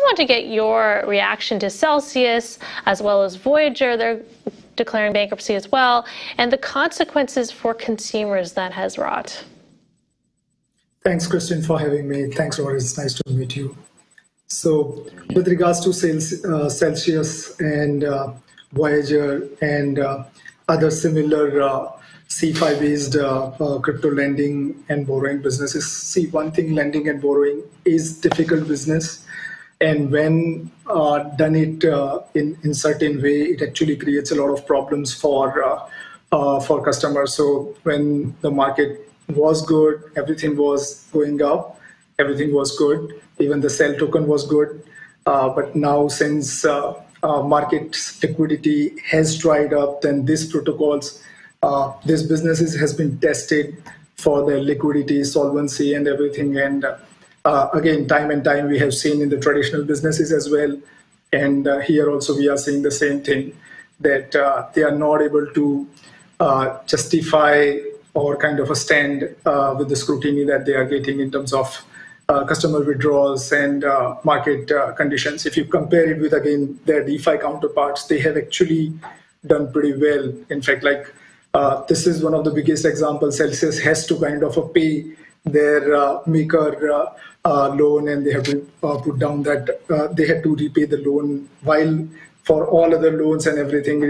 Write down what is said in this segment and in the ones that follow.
want to get your reaction to Celsius as well as Voyager. They're declaring bankruptcy as well, and the consequences for consumers that has wrought. Thanks, Kristen, for having me. Thanks, Rory. It's nice to meet you. So with regards to Celsius and Voyager and other similar CeFi-based crypto lending and borrowing businesses, see, one thing, lending and borrowing is difficult business. And when done it in certain way, it actually creates a lot of problems for customers. So when the market was good, everything was going up, everything was good, even the sell token was good. But now since market liquidity has dried up, then these protocols, these businesses has been tested for their liquidity, solvency, and everything. And again, time and time we have seen in the traditional businesses as well. And here also we are seeing the same thing, that they are not able to justify or kind of a stand with the scrutiny that they are getting in terms of customer withdrawals and market conditions. If you compare it with, again, their DeFi counterparts, they have actually done pretty well. In fact, like this is one of the biggest examples. Celsius has to kind of pay their maker loan, and they have to put down that they had to repay the loan, while for all other loans and everything,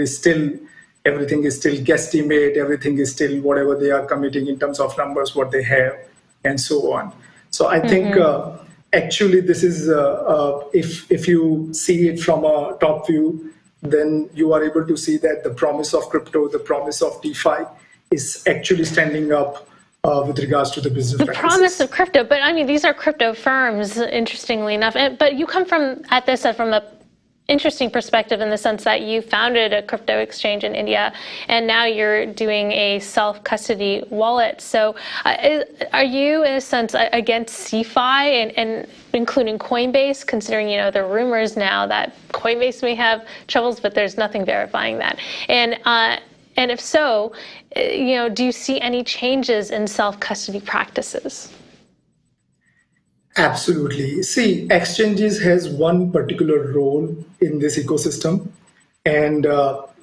everything is still guesstimate, everything is still whatever they are committing in terms of numbers, what they have, and so on. So I think actually this is, if you see it from a top view, then you are able to see that the promise of crypto, the promise of DeFi is actually standing up with regards to the business practices. The promise of crypto, but I mean, these are crypto firms, interestingly enough. But you come from a interesting perspective in the sense that you founded a crypto exchange in India, and now you're doing a self-custody wallet. So are you, in a sense, against CeFi and including Coinbase, considering, the rumors now that Coinbase may have troubles, but there's nothing verifying that? And if so, do you see any changes in self-custody practices? Absolutely. See, exchanges has one particular role in this ecosystem, and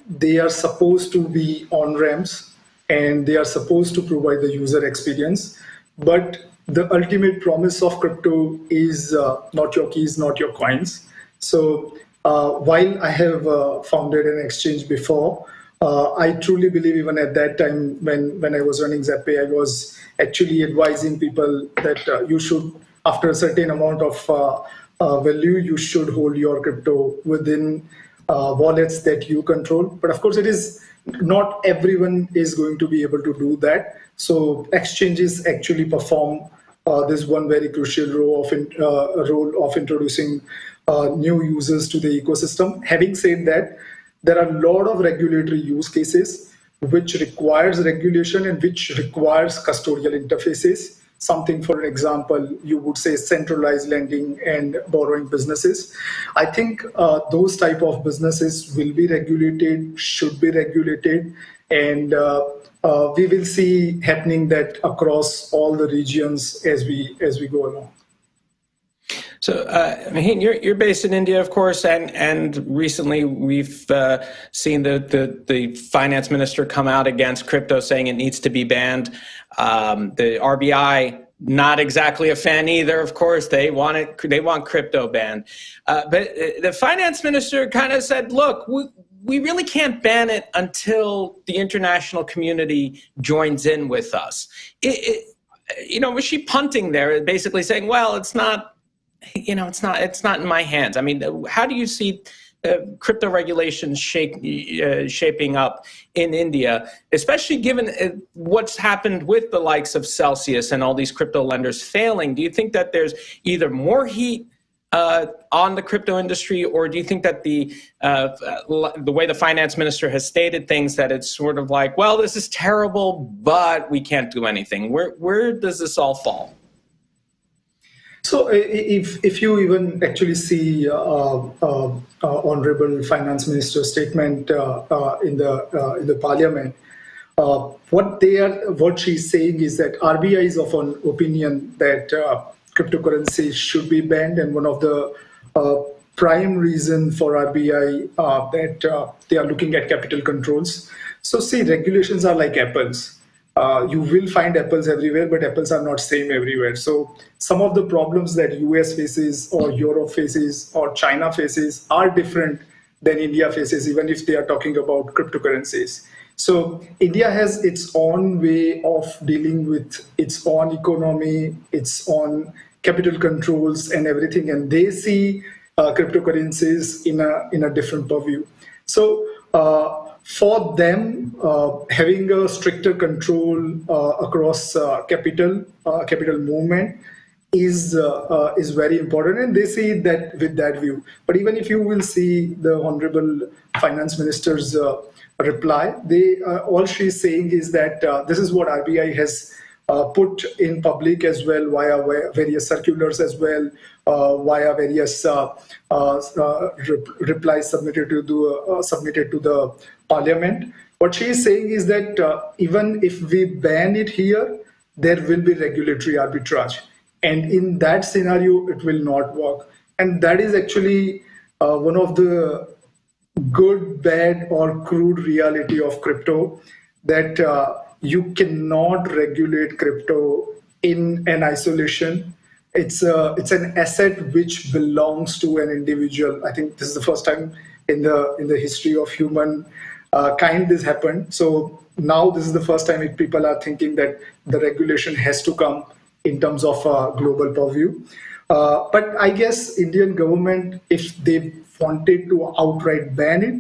they are supposed to be on-ramps, and they are supposed to provide the user experience. But the ultimate promise of crypto is not your keys, not your coins. So while I have founded an exchange before, I truly believe even at that time when I was running Zapay, I was actually advising people that you should, after a certain amount of value, you should hold your crypto within wallets that you control. But of course, it is not everyone is going to be able to do that. So exchanges actually perform this one very crucial role of introducing new users to the ecosystem. Having said that, there are a lot of regulatory use cases which requires regulation and which requires custodial interfaces. Something, for example, you would say centralized lending and borrowing businesses. I think those type of businesses will be regulated, should be regulated, and we will see happening that across all the regions as we go along. So, Mahin, you're based in India, of course, and recently we've seen the finance minister come out against crypto, saying it needs to be banned. The RBI, not exactly a fan either, of course. They want crypto banned. But the finance minister kind of said, look, we really can't ban it until the international community joins in with us. Was she punting there, basically saying, well, it's not in my hands? I mean, how do you see crypto regulations shaping up in India, especially given what's happened with the likes of Celsius and all these crypto lenders failing? Do you think that there's either more heat on the crypto industry, or do you think that the way the finance minister has stated things, that it's sort of like, well, this is terrible, but we can't do anything? Where does this all fall? So if you even actually see Honorable Finance Minister's statement in the Parliament, what she's saying is that RBI is of an opinion that cryptocurrency should be banned, and one of the prime reason for RBI that they are looking at capital controls. So see, regulations are like apples. You will find apples everywhere, but apples are not same everywhere. So some of the problems that US faces or Europe faces or China faces are different than India faces, even if they are talking about cryptocurrencies. So India has its own way of dealing with its own economy, its own capital controls and everything, and they see cryptocurrencies in a different purview. So for them, having a stricter control across capital movement is very important, and they see that with that view. But even if you will see the honorable finance minister's reply, they all she's saying is that this is what RBI has put in public as well via various circulars as well, via various replies submitted to the parliament. What she is saying is that even if we ban it here, there will be regulatory arbitrage. And in that scenario, it will not work. And that is actually one of the good, bad, or crude reality of crypto, that you cannot regulate crypto in an isolation. It's an asset which belongs to an individual. I think this is the first time in the history of human kind this happened. So now this is the first time people are thinking that the regulation has to come in terms of global purview. But I guess Indian government, if they wanted to outright ban it,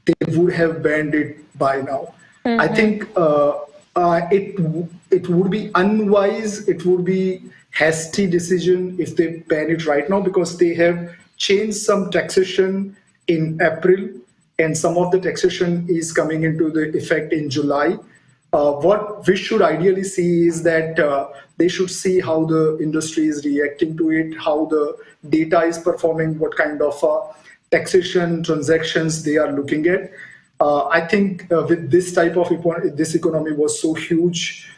they would have banned it by now. Mm-hmm. I think it would be unwise, it would be hasty decision if they ban it right now, because they have changed some taxation in April, and some of the taxation is coming into the effect in July. What we should ideally see is that they should see how the industry is reacting to it, how the data is performing, what kind of taxation transactions they are looking at. I think with this type of this economy was so huge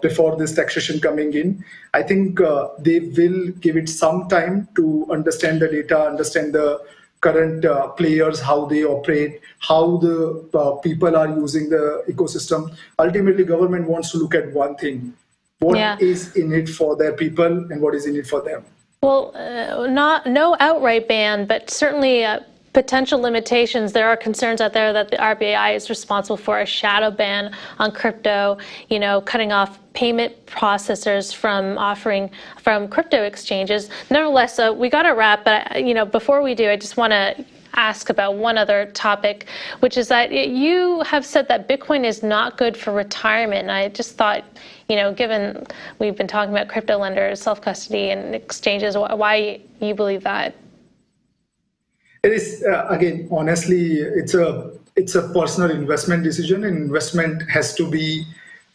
before this taxation coming in, I think they will give it some time to understand the data, understand the current players, how they operate, how the people are using the ecosystem. Ultimately, government wants to look at one thing: what is in it for their people and what is in it for them. Well, no outright ban, but certainly potential limitations. There are concerns out there that the RBI is responsible for a shadow ban on crypto, cutting off payment processors from offering from crypto exchanges. Nonetheless, we got to wrap, but before we do, I just want to ask about one other topic, which is that you have said that Bitcoin is not good for retirement. And I just thought, given we've been talking about crypto lenders, self-custody, and exchanges, why you believe that? It is, again, honestly, it's a personal investment decision, and investment has to be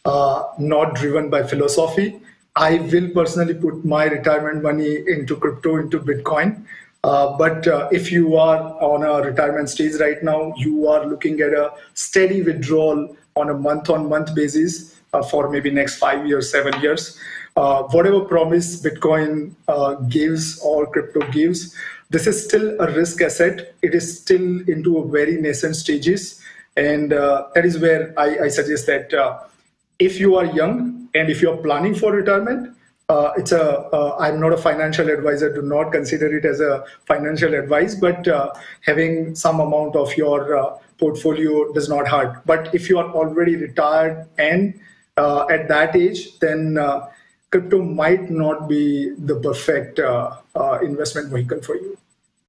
not driven by philosophy. I will personally put my retirement money into crypto, into Bitcoin. But if you are on a retirement stage right now, you are looking at a steady withdrawal on a month-on-month basis for maybe next 5 years, 7 years. Whatever promise Bitcoin gives or crypto gives, this is still a risk asset. It is still into a very nascent stages. And that is where I suggest that if you are young and if you're planning for retirement, I'm not a financial advisor, do not consider it as a financial advice, but having some amount of your portfolio does not hurt. But if you are already retired and at that age, then crypto might not be the perfect investment vehicle for you.